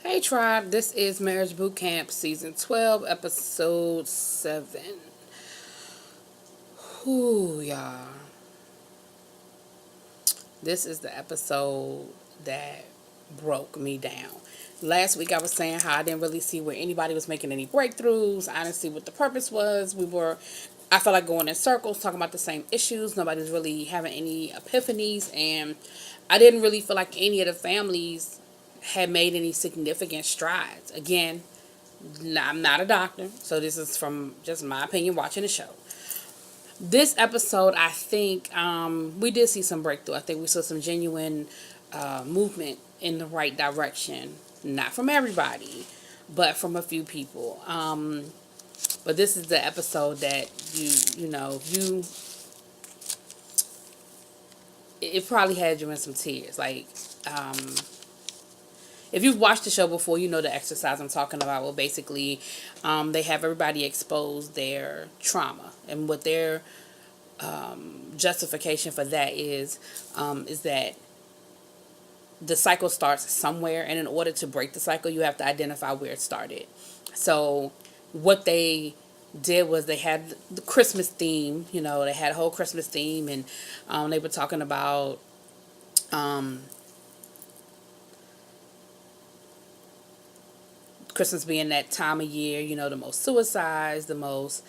Hey Tribe, this is Marriage Boot Camp Season 12, Episode 7. Whoo, y'all. This is the episode that broke me down. Last week I was saying how I didn't really see where anybody was making any breakthroughs. I didn't see what the purpose was. I felt like going in circles, talking about the same issues. Nobody's really having any epiphanies, and I didn't really feel like any of the families had made any significant strides. Again, I'm not a doctor, so this is from just my opinion watching the show. This episode, I think we did see some breakthrough. I think we saw some genuine movement in the right direction. Not from everybody, but from a few people. But this is the episode that it probably had you in some tears. Like, if you've watched the show before, you know the exercise I'm talking about. Well, basically, they have everybody expose their trauma, and what their justification for that is that the cycle starts somewhere, and in order to break the cycle, you have to identify where it started. So, what they did was they had the Christmas theme. They had a whole Christmas theme, and they were talking about Christmas being that time of year, the most suicides, the most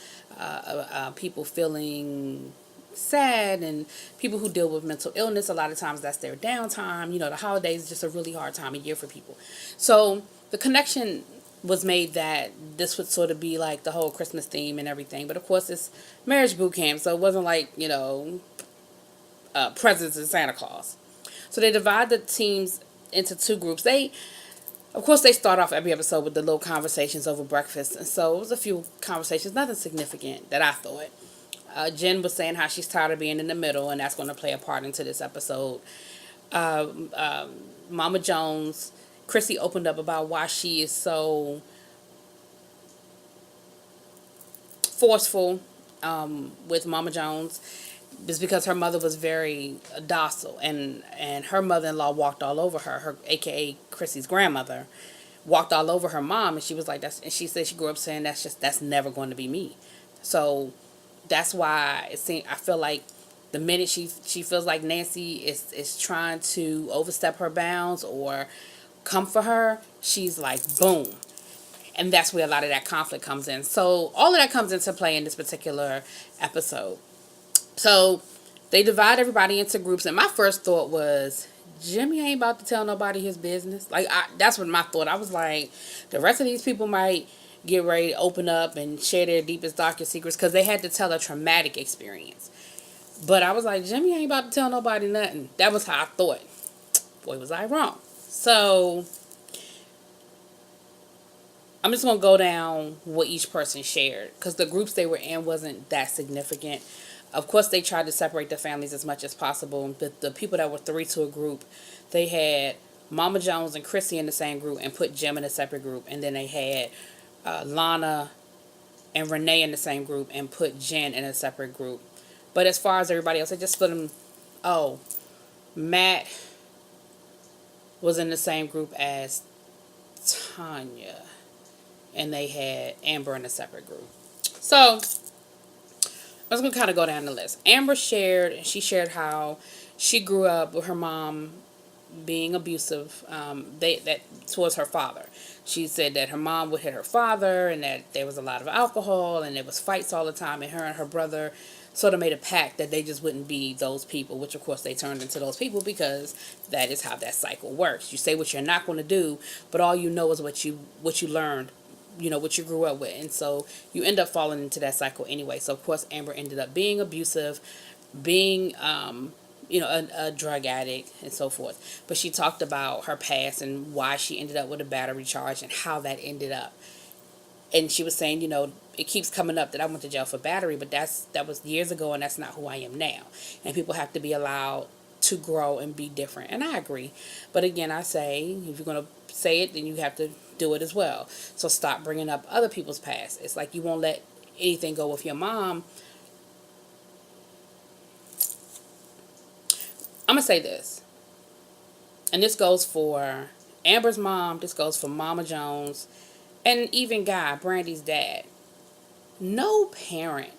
people feeling sad, and people who deal with mental illness. A lot of times that's their downtime. The holidays is just a really hard time of year for people. So the connection was made that this would sort of be like the whole Christmas theme and everything. But of course, it's marriage boot camp, so it wasn't like, presents and Santa Claus. So they divide the teams into two groups. Of course, they start off every episode with the little conversations over breakfast. And so it was a few conversations, nothing significant that I thought. Jen was saying how she's tired of being in the middle, and that's going to play a part into this episode. Mama Jones, Chrissy opened up about why she is so forceful with Mama Jones. It's because her mother was very docile, and her mother-in-law walked all over her AKA Chrissy's grandmother, walked all over her mom, and she was like, and she said she grew up saying that's never going to be me. So that's why I feel like the minute she feels like Nancy is trying to overstep her bounds or come for her, she's like, boom. And that's where a lot of that conflict comes in. So all of that comes into play in this particular episode. So they divide everybody into groups, and my first thought was, Jimmy ain't about to tell nobody his business. Like, that's what my thought. I was like, the rest of these people might get ready to open up and share their deepest, darkest secrets, because they had to tell a traumatic experience. But I was like, Jimmy ain't about to tell nobody nothing. That was how I thought. Boy, was I wrong. So I'm just going to go down what each person shared, because the groups they were in wasn't that significant. Of course, they tried to separate the families as much as possible. But the people that were three to a group, they had Mama Jones and Chrissy in the same group and put Jim in a separate group. And then they had Lana and Renee in the same group and put Jen in a separate group. But as far as everybody else, they just split them. Oh, Matt was in the same group as Tanya. And they had Amber in a separate group. So I was going to kind of go down the list. Amber shared how she grew up with her mom being abusive towards her father. She said that her mom would hit her father, and that there was a lot of alcohol, and there was fights all the time, and her and her brother sort of made a pact that they just wouldn't be those people, which of course they turned into those people, because that is how that cycle works. You say what you're not going to do, but all you know is what you learned, what you grew up with. And so you end up falling into that cycle anyway. So of course Amber ended up being abusive, being a drug addict and so forth. But she talked about her past and why she ended up with a battery charge and how that ended up. And she was saying, it keeps coming up that I went to jail for battery, but that was years ago, and that's not who I am now. And people have to be allowed to grow and be different. And I agree. But again, I say, if you're going to say it, then you have to do it as well. So stop bringing up other people's past. It's like you won't let anything go with your mom. I'm going to say this, and this goes for Amber's mom, this goes for Mama Jones, and even Guy, Brandy's dad. No parent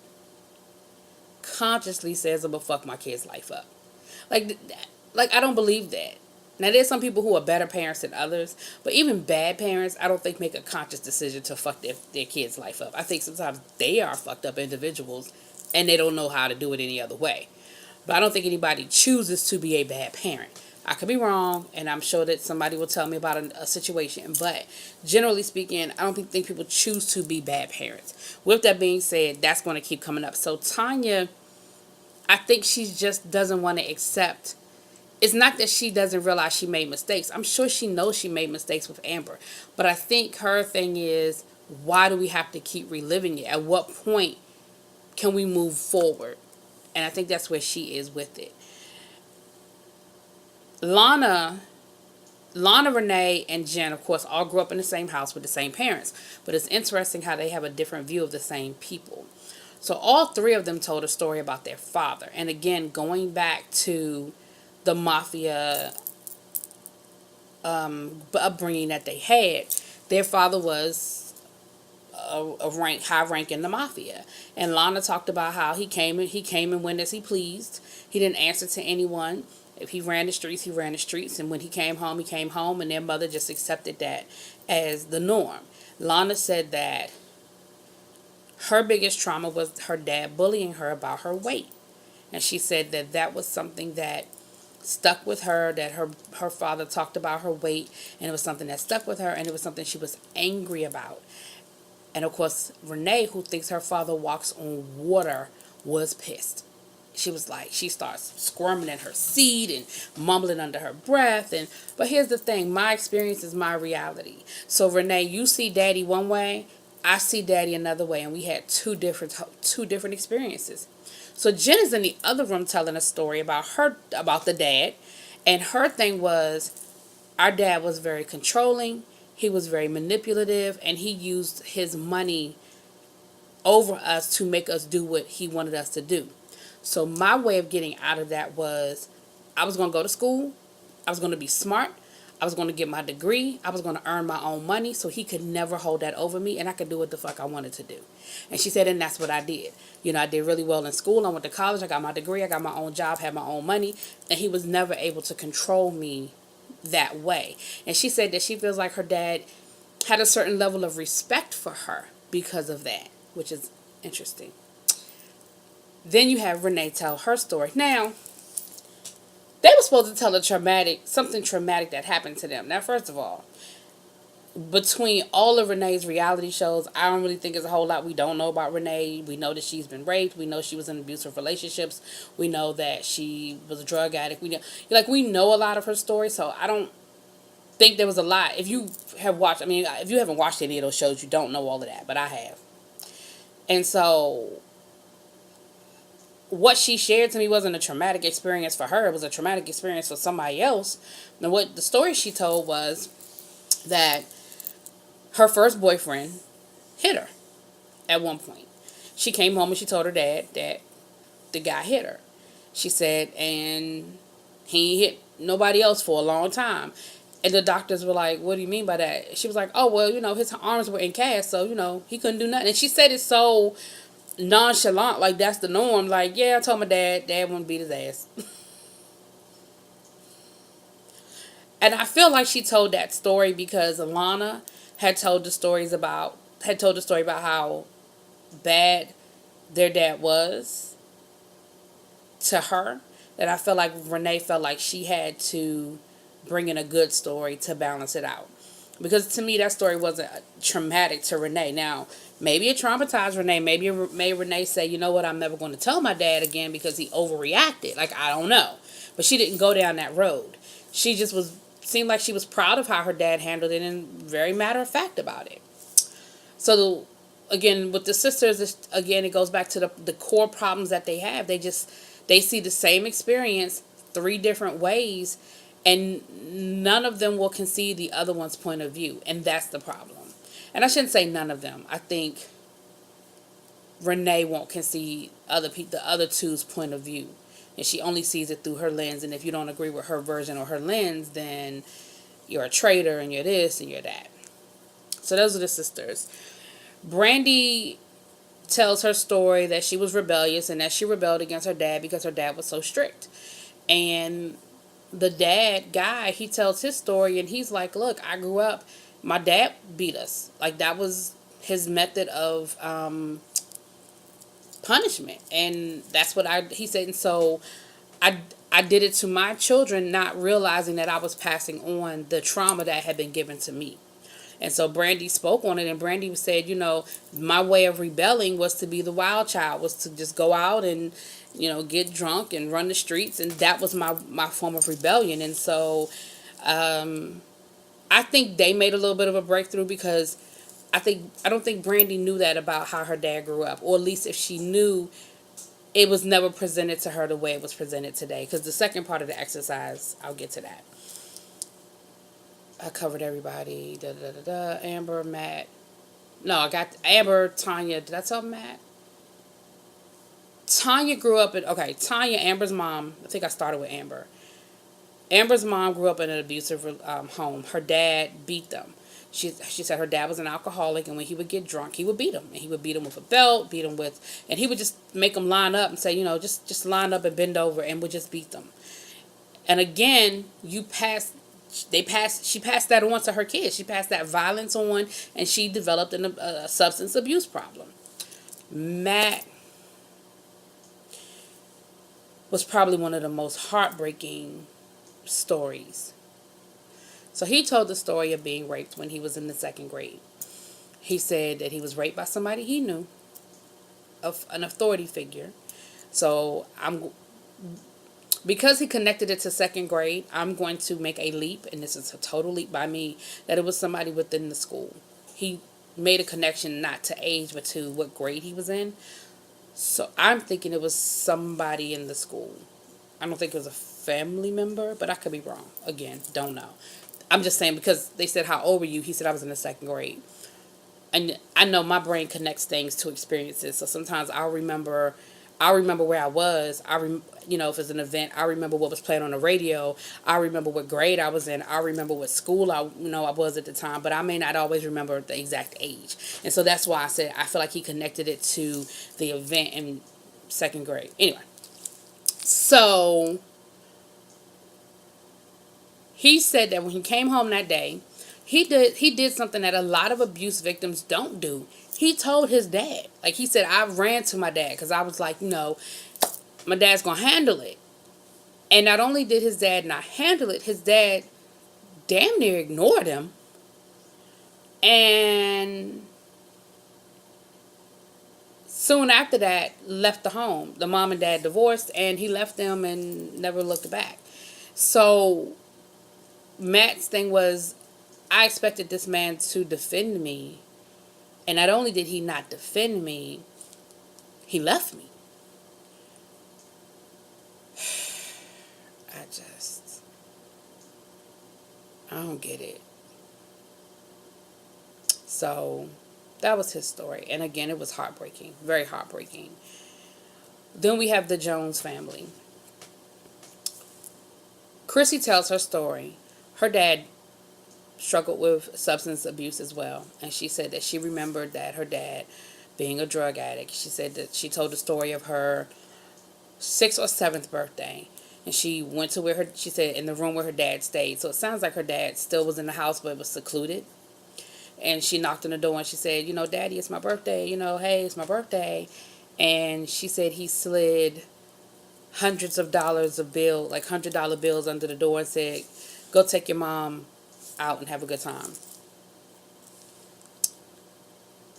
consciously says I'm gonna fuck my kid's life up. Like, like I don't believe that. Now there's some people who are better parents than others, but even bad parents, I don't think make a conscious decision to fuck their kid's life up. I think sometimes they are fucked up individuals, and they don't know how to do it any other way. But I don't think anybody chooses to be a bad parent. I could be wrong, and I'm sure that somebody will tell me about a situation. But generally speaking, I don't think people choose to be bad parents. With that being said, that's going to keep coming up. So Tanya, I think she just doesn't want to accept. It's not that she doesn't realize she made mistakes. I'm sure she knows she made mistakes with Amber. But I think her thing is, why do we have to keep reliving it? At what point can we move forward? And I think that's where she is with it. Lana, Renee, and Jen, of course, all grew up in the same house with the same parents. But it's interesting how they have a different view of the same people. So all three of them told a story about their father. And again, going back to the mafia upbringing that they had, their father was high rank in the mafia. And Lana talked about how he came and went as he pleased. He didn't answer to anyone. If he ran the streets, he ran the streets. And when he came home, and their mother just accepted that as the norm. Lana said that her biggest trauma was her dad bullying her about her weight. And she said that that was something that stuck with her, that her father talked about her weight, and it was something that stuck with her, and it was something she was angry about. And of course, Renee, who thinks her father walks on water, was pissed. She was like, she starts squirming in her seat and mumbling under her breath. But here's the thing, my experience is my reality. So Renee, you see Daddy one way, I see Daddy another way, and we had two different experiences. So Jen is in the other room telling a story about the dad, and her thing was, our dad was very controlling, he was very manipulative, and he used his money over us to make us do what he wanted us to do. So my way of getting out of that was, I was going to go to school, I was going to be smart, I was going to get my degree, I was going to earn my own money, so he could never hold that over me, and I could do what the fuck I wanted to do. And she said, and that's what I did. You know, I did really well in school, I went to college, I got my degree, I got my own job, had my own money, and he was never able to control me that way. And she said that she feels like her dad had a certain level of respect for her because of that, which is interesting. Then you have Renee tell her story. Now, they were supposed to tell something traumatic that happened to them. Now, first of all, between all of Renee's reality shows, I don't really think there's a whole lot we don't know about Renee. We know that she's been raped. We know she was in abusive relationships. We know that she was a drug addict. We know a lot of her story, so I don't think there was a lot. If you haven't watched any of those shows, you don't know all of that, but I have. And so what she shared to me wasn't a traumatic experience for her. It was a traumatic experience for somebody else. And what the story she told was that her first boyfriend hit her at one point. She came home and she told her dad that the guy hit her. She said, and he hit nobody else for a long time. And the doctors were like, what do you mean by that? She was like, oh, well, his arms were in cast, so, he couldn't do nothing. And she said it so nonchalant, like that's the norm. Like, yeah, I told my dad wouldn't beat his ass. And I feel like she told that story because Alana had told the story about how bad their dad was to her. That I felt like Renee felt like she had to bring in a good story to balance it out. Because to me, that story wasn't traumatic to Renee. Now, maybe it traumatized Renee. Maybe it made Renee say, you know what, I'm never going to tell my dad again because he overreacted. Like, I don't know. But she didn't go down that road. She just seemed like she was proud of how her dad handled it and very matter of fact about it. So, again, with the sisters, again, it goes back to the core problems that they have. They see the same experience 3 different ways, and none of them will concede the other one's point of view. And that's the problem. And I shouldn't say none of them. I think Renee won't concede the other two's point of view. And she only sees it through her lens. And if you don't agree with her version or her lens, then you're a traitor and you're this and you're that. So those are the sisters. Brandy tells her story that she was rebellious and that she rebelled against her dad because her dad was so strict. And the dad guy, he tells his story and he's like, look, I grew up, my dad beat us. Like, that was his method of punishment. And that's what he said. And so I, I did it to my children, not realizing that I was passing on the trauma that had been given to me. And so Brandy spoke on it, and Brandy said, my way of rebelling was to be the wild child, was to just go out and, get drunk and run the streets, and that was my form of rebellion. And so I think they made a little bit of a breakthrough because I don't think Brandy knew that about how her dad grew up, or at least if she knew, it was never presented to her the way it was presented today. Because the second part of the exercise, I'll get to that. I covered everybody. Da da da da. Amber, Matt. No, I got Amber, Tanya. Did I tell Matt? Tanya grew up in. Okay, Tanya, Amber's mom. I think I started with Amber. Amber's mom grew up in an abusive home. Her dad beat them. She said her dad was an alcoholic, and when he would get drunk, he would beat him. And he would beat him with a belt, and he would just make them line up and say, just line up and bend over, and would just beat them. And again, she passed that on to her kids. She passed that violence on, and she developed a substance abuse problem. Matt was probably one of the most heartbreaking stories. So he told the story of being raped when he was in the second grade. He said that he was raped by somebody he knew, an authority figure. So because he connected it to second grade, I'm going to make a leap, and this is a total leap by me, that it was somebody within the school. He made a connection not to age, but to what grade he was in. So I'm thinking it was somebody in the school. I don't think it was a family member, but I could be wrong. Again, don't know. I'm just saying, because they said, how old were you? He said I was in the second grade. And I know my brain connects things to experiences. So sometimes I'll remember where I was. If it's an event, I remember what was playing on the radio. I remember what grade I was in. I remember what school I was at the time, but I may not always remember the exact age. And so that's why I said I feel like he connected it to the event in second grade. Anyway, so he said that when he came home that day, he did something that a lot of abuse victims don't do. He told his dad. Like, he said, I ran to my dad because I was like, my dad's going to handle it. And not only did his dad not handle it, his dad damn near ignored him. And soon after that, left the home. The mom and dad divorced, and he left them and never looked back. So Matt's thing was, I expected this man to defend me. And not only did he not defend me, he left me. I don't get it. So that was his story. And again, it was heartbreaking. Very heartbreaking. Then we have the Jones family. Chrissy tells her story. Her dad struggled with substance abuse as well. And she said that she remembered that her dad being a drug addict. She said that she told the story of her 6th or 7th birthday. And she went to she said, in the room where her dad stayed. So it sounds like her dad still was in the house, but it was secluded. And she knocked on the door and she said, Daddy, it's my birthday. Hey, it's my birthday. And she said he slid hundreds of dollars of bill, like $100 bills under the door, and said, go take your mom out and have a good time.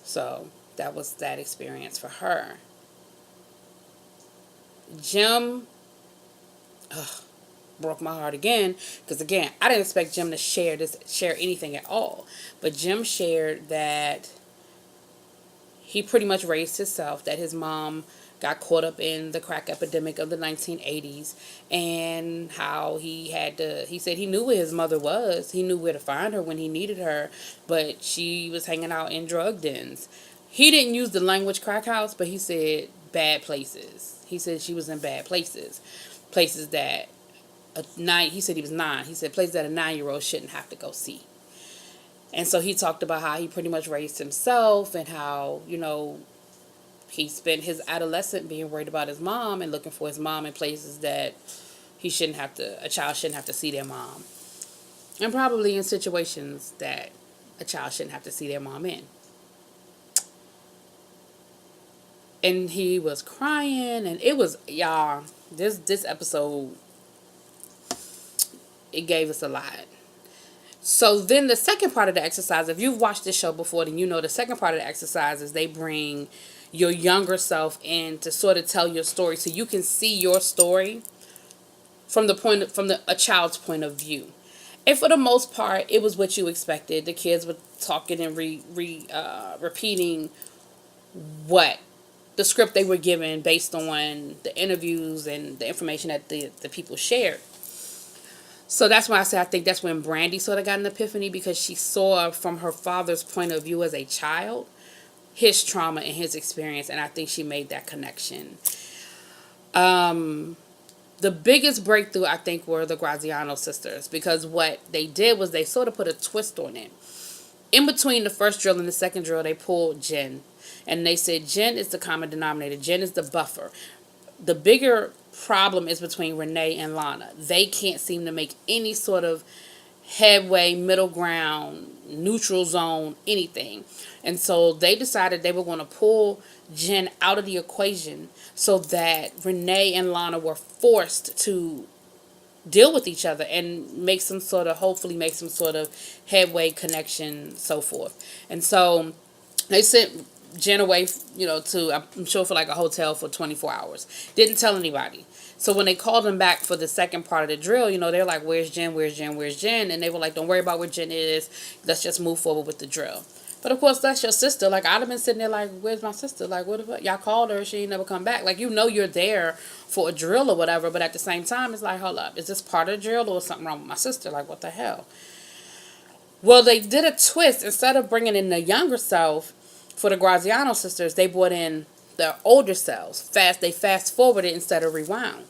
So that was that experience for her. Jim broke my heart again, because again, I didn't expect Jim to share anything at all. But Jim shared that he pretty much raised himself, that his mom got caught up in the crack epidemic of the 1980s, and how he said he knew where his mother was. He knew where to find her when he needed her, but she was hanging out in drug dens. He didn't use the language crack house, but he said bad places. He said she was in bad places. Places that a 9. He said he was 9. He said places that a 9-year-old shouldn't have to go see. And so he talked about how he pretty much raised himself and how, he spent his adolescent being worried about his mom and looking for his mom in places that a child shouldn't have to see their mom. And probably in situations that a child shouldn't have to see their mom in. And he was crying, and it was, y'all, this episode, it gave us a lot. So then the second part of the exercise, if you've watched this show before, then you know the second part of the exercise is they bring your younger self in to sort of tell your story, so you can see your story from a child's point of view. And for the most part, it was what you expected. The kids were talking and repeating what the script they were given based on the interviews and the information that the people shared. So that's why I say I think that's when Brandy sort of got an epiphany, because she saw from her father's point of view as a child his trauma and his experience, and I think she made that connection. The biggest breakthrough, I think, were the Graziano sisters, because what they did was they sort of put a twist on it. In between the first drill and the second drill, they pulled Jen, and they said Jen is the common denominator. Jen is the buffer. The bigger problem is between Renee and Lana. They can't seem to make any sort of headway, middle ground, neutral zone, anything. And so they decided they were going to pull Jen out of the equation so that Renee and Lana were forced to deal with each other and hopefully make some sort of headway, connection, so forth. And so they sent Jen away, I'm sure for like a hotel for 24 hours. Didn't tell anybody. So when they called them back for the second part of the drill, they're like, where's Jen, where's Jen, where's Jen? And they were like, don't worry about where Jen is. Let's just move forward with the drill. But of course, that's your sister. Like, I'd have been sitting there like, where's my sister? Like, what the fuck? Y'all called her, she ain't never come back. Like, you're there for a drill or whatever, but at the same time, it's like, hold up, is this part of the drill or is something wrong with my sister? Like, what the hell? Well, they did a twist. Instead of bringing in the younger self for the Graziano sisters, they brought in the older selves. They fast forwarded instead of rewound.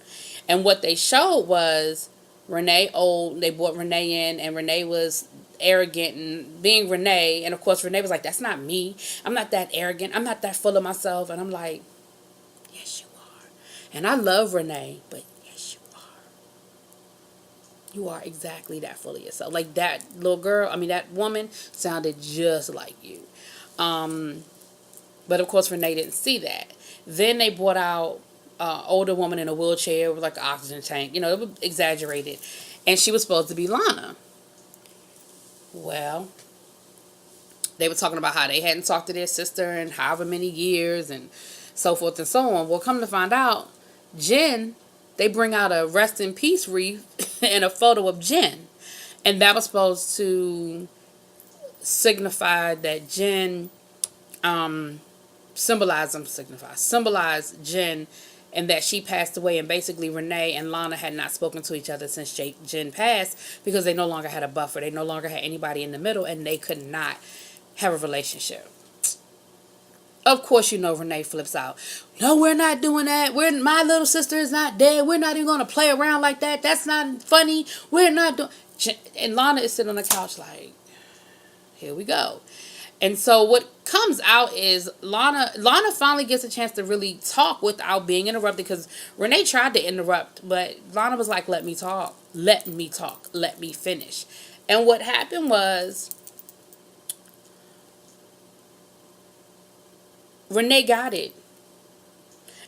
And what they showed was Renee old. They brought Renee in, and Renee was arrogant and being Renee. And of course, Renee was like, that's not me. I'm not that arrogant. I'm not that full of myself. And I'm like, yes, you are. And I love Renee, but yes, you are. You are exactly that full of yourself. Like that little girl, that woman sounded just like you. But of course, Renee didn't see that. Then they brought out older woman in a wheelchair with like an oxygen tank. It was exaggerated. And she was supposed to be Lana. Well, they were talking about how they hadn't talked to their sister in however many years and so forth and so on. Well, come to find out, Jen, they bring out a rest in peace wreath and a photo of Jen. And that was supposed to signify that Jen symbolize Jen, and that she passed away, and basically Renee and Lana had not spoken to each other since Jen passed, because they no longer had a buffer. They no longer had anybody in the middle, and they could not have a relationship. Of course, Renee flips out. No, we're not doing that. My little sister is not dead. We're not even going to play around like that. That's not funny. We're not doing. And Lana is sitting on the couch like, here we go. And so what comes out is Lana finally gets a chance to really talk without being interrupted, because Renee tried to interrupt, but Lana was like, let me talk, let me finish. And what happened was Renee got it.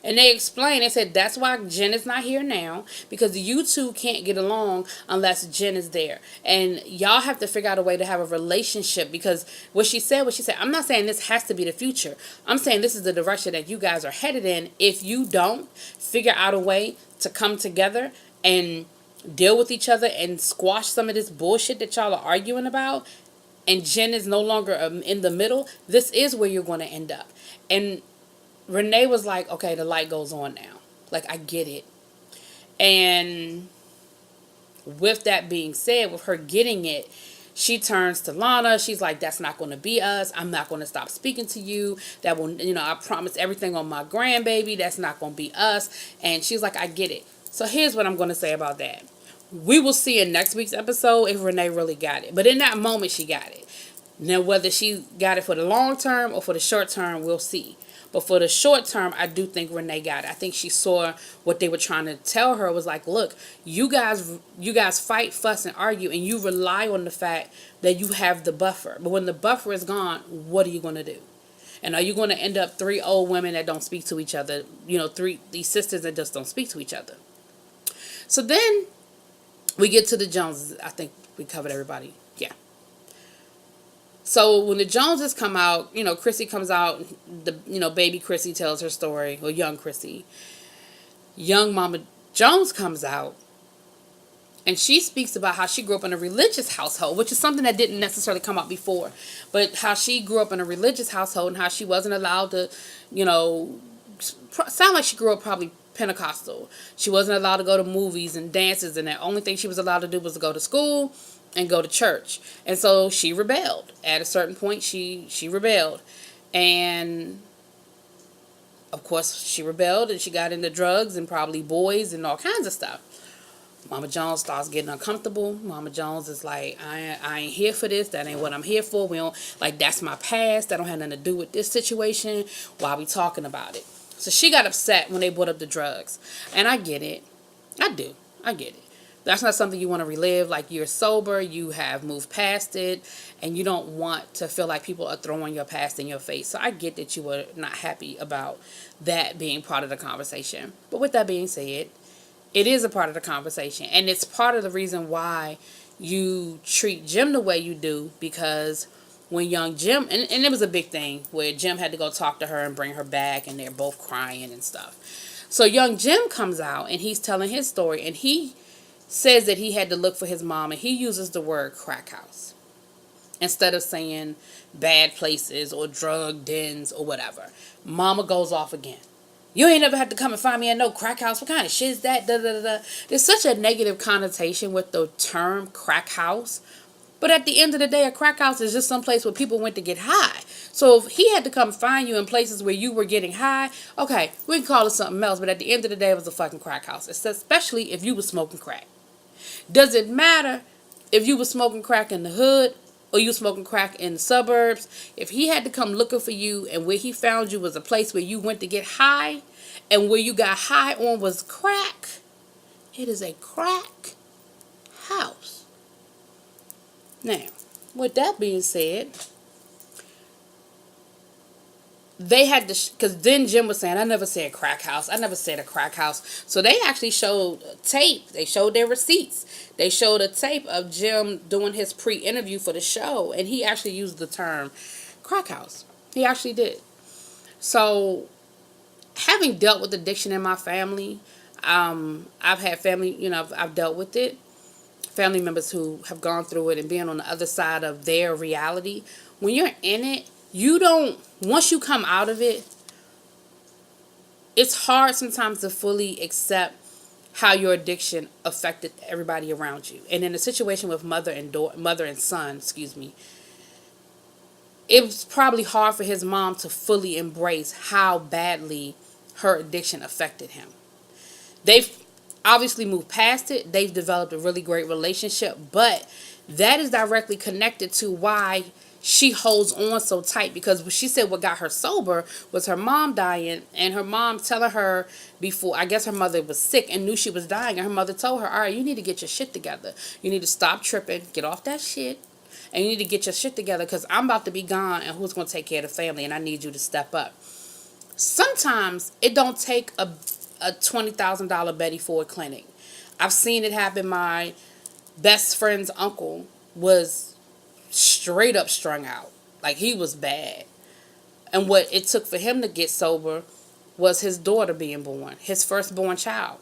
And they explained, they said, that's why Jen is not here now, because you two can't get along unless Jen is there. And y'all have to figure out a way to have a relationship, because what she said, I'm not saying this has to be the future. I'm saying this is the direction that you guys are headed in. If you don't figure out a way to come together and deal with each other and squash some of this bullshit that y'all are arguing about, and Jen is no longer in the middle, this is where you're going to end up. And Renee was like, okay, the light goes on now. Like, I get it. And with that being said, with her getting it, she turns to Lana. She's like, that's not going to be us. I'm not going to stop speaking to you. That will, I promise everything on my grandbaby. That's not going to be us. And she's like, I get it. So here's what I'm going to say about that. We will see in next week's episode if Renee really got it. But in that moment, she got it. Now, whether she got it for the long term or for the short term, we'll see. But for the short term, I do think Renee got it. I think she saw what they were trying to tell her was like, look, you guys fight, fuss, and argue, and you rely on the fact that you have the buffer. But when the buffer is gone, what are you going to do? And are you going to end up three old women that don't speak to each other? These sisters that just don't speak to each other. So then we get to the Joneses. I think we covered everybody. Yeah. So when the Joneses come out, Chrissy comes out. Baby Chrissy tells her story, or young Chrissy. Young Mama Jones comes out, and she speaks about how she grew up in a religious household, which is something that didn't necessarily come out before. But how she grew up in a religious household and how she wasn't allowed to, sound like she grew up probably Pentecostal. She wasn't allowed to go to movies and dances, and the only thing she was allowed to do was to go to school and go to church. And so she rebelled. At a certain point, she rebelled. And of course, she rebelled and she got into drugs and probably boys and all kinds of stuff. Mama Jones starts getting uncomfortable. Mama Jones is like, I ain't here for this. That ain't what I'm here for. We don't, like, that's my past. That don't have nothing to do with this situation. Why are we talking about it? So she got upset when they brought up the drugs. And I get it. I do. I get it. That's not something you want to relive. Like, you're sober, you have moved past it, and you don't want to feel like people are throwing your past in your face. So I get that you were not happy about that being part of the conversation. But with that being said, it is a part of the conversation. And it's part of the reason why you treat Jim the way you do, because when young Jim, and it was a big thing where Jim had to go talk to her and bring her back, and they're both crying and stuff. So young Jim comes out and he's telling his story, and he says that he had to look for his mom, and he uses the word crack house instead of saying bad places or drug dens or whatever. Mama goes off again. You ain't never had to come and find me at no crack house. What kind of shit is that? Da, da, da, da. There's such a negative connotation with the term crack house. But at the end of the day, a crack house is just some place where people went to get high. So if he had to come find you in places where you were getting high, okay, we can call it something else. But at the end of the day, it was a fucking crack house. Especially if you were smoking crack. Does it matter if you were smoking crack in the hood or you were smoking crack in the suburbs? If he had to come looking for you and where he found you was a place where you went to get high and where you got high on was crack, it is a crack house. Now, with that being said, they had to, because then Jim was saying, I never said crack house. I never said a crack house. So they actually showed tape. They showed their receipts. They showed a tape of Jim doing his pre-interview for the show. And he actually used the term crack house. He actually did. So having dealt with addiction in my family, I've had family, I've dealt with it. Family members who have gone through it and being on the other side of their reality. When you're in it, once you come out of it, it's hard sometimes to fully accept how your addiction affected everybody around you. And in a situation with mother and son, it was probably hard for his mom to fully embrace how badly her addiction affected him. They've obviously moved past it. They've developed a really great relationship, but that is directly connected to why she holds on so tight, because she said what got her sober was her mom dying, and her mom telling her before, I guess her mother was sick and knew she was dying, and her mother told her, all right, you need to get your shit together. You need to stop tripping, get off that shit, and you need to get your shit together, because I'm about to be gone, and who's going to take care of the family, and I need you to step up. Sometimes it don't take a $20,000 Betty Ford clinic. I've seen it happen. My best friend's uncle was straight up strung out. Like, he was bad. And what it took for him to get sober was his daughter being born. His firstborn child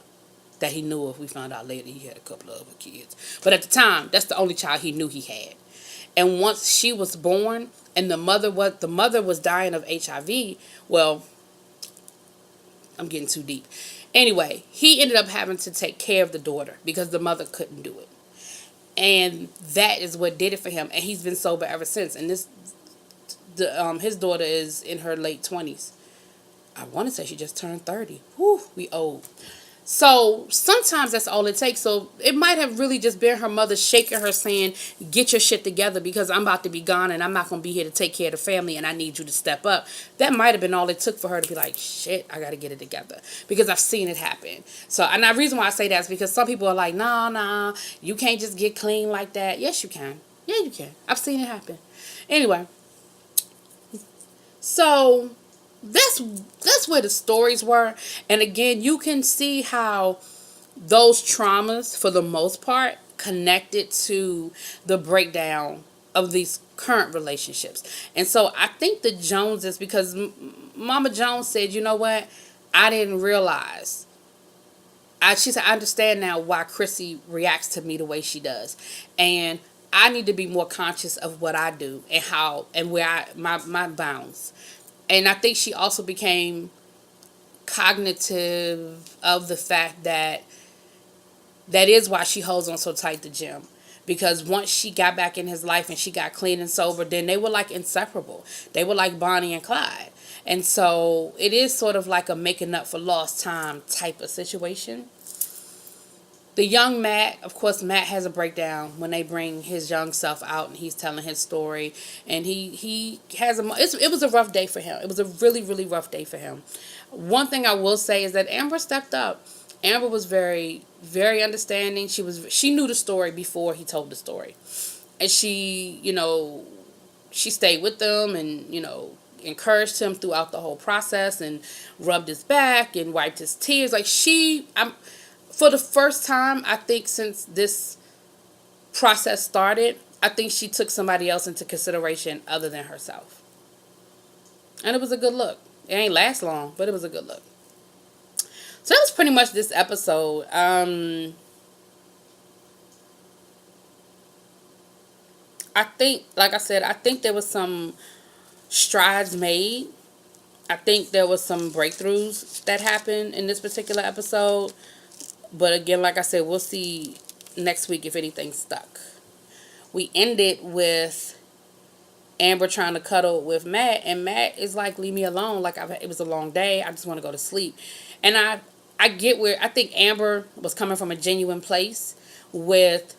that he knew of. We found out later he had a couple of other kids. But at the time, that's the only child he knew he had. And once she was born and the mother was dying of HIV, well, I'm getting too deep. Anyway, he ended up having to take care of the daughter because the mother couldn't do it. And that is what did it for him. And he's been sober ever since. And his daughter is in her late 20s. I want to say she just turned 30. Whew, we old. So sometimes that's all it takes. So it might have really just been her mother shaking her, saying, get your shit together because I'm about to be gone and I'm not going to be here to take care of the family and I need you to step up. That might have been all it took for her to be like, shit, I got to get it together, because I've seen it happen. So, and the reason why I say that is because some people are like, nah, you can't just get clean like that. Yes, you can. Yeah, you can. I've seen it happen. Anyway, so that's where the stories were. And again, you can see how those traumas, for the most part, connected to the breakdown of these current relationships. And so I think the Joneses, because Mama Jones said, you know what, I didn't realize. She said, I understand now why Chrissy reacts to me the way she does. And I need to be more conscious of what I do and how and where my bounds. And I think she also became cognitive of the fact that is why she holds on so tight to Jim. Because once she got back in his life and she got clean and sober, then they were like inseparable. They were like Bonnie and Clyde. And so it is sort of like a making up for lost time type of situation. The young Matt, of course, Matt has a breakdown when they bring his young self out and he's telling his story. And he has it was a rough day for him. It was a really, really rough day for him. One thing I will say is that Amber stepped up. Amber was very, very understanding. She knew the story before he told the story. And she, she stayed with them and, encouraged him throughout the whole process and rubbed his back and wiped his tears. Like for the first time, I think since this process started, I think she took somebody else into consideration other than herself. And it was a good look. It ain't last long, but it was a good look. So that was pretty much this episode. I think, like I said, I think there was some strides made. I think there was some breakthroughs that happened in this particular episode. But again, like I said, we'll see next week if anything stuck. We ended with Amber trying to cuddle with Matt, and Matt is like, leave me alone. Like, it was a long day. I just want to go to sleep. And I get where I think Amber was coming from a genuine place with,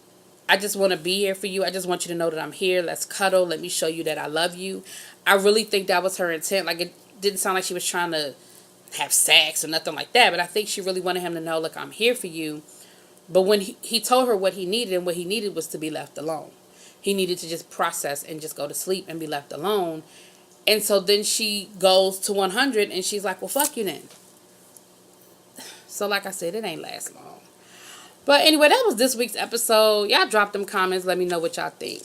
I just want to be here for you. I just want you to know that I'm here. Let's cuddle. Let me show you that I love you. I really think that was her intent. Like, it didn't sound like she was trying to have sex or nothing like that. But I think she really wanted him to know, look, I'm here for you. But when he told her what he needed, and what he needed was to be left alone. He needed to just process and just go to sleep and be left alone. And so then she goes to 100 and she's like, well, fuck you then. So like I said, it ain't last long. But anyway, that was this week's episode. Y'all drop them comments. Let me know what y'all think.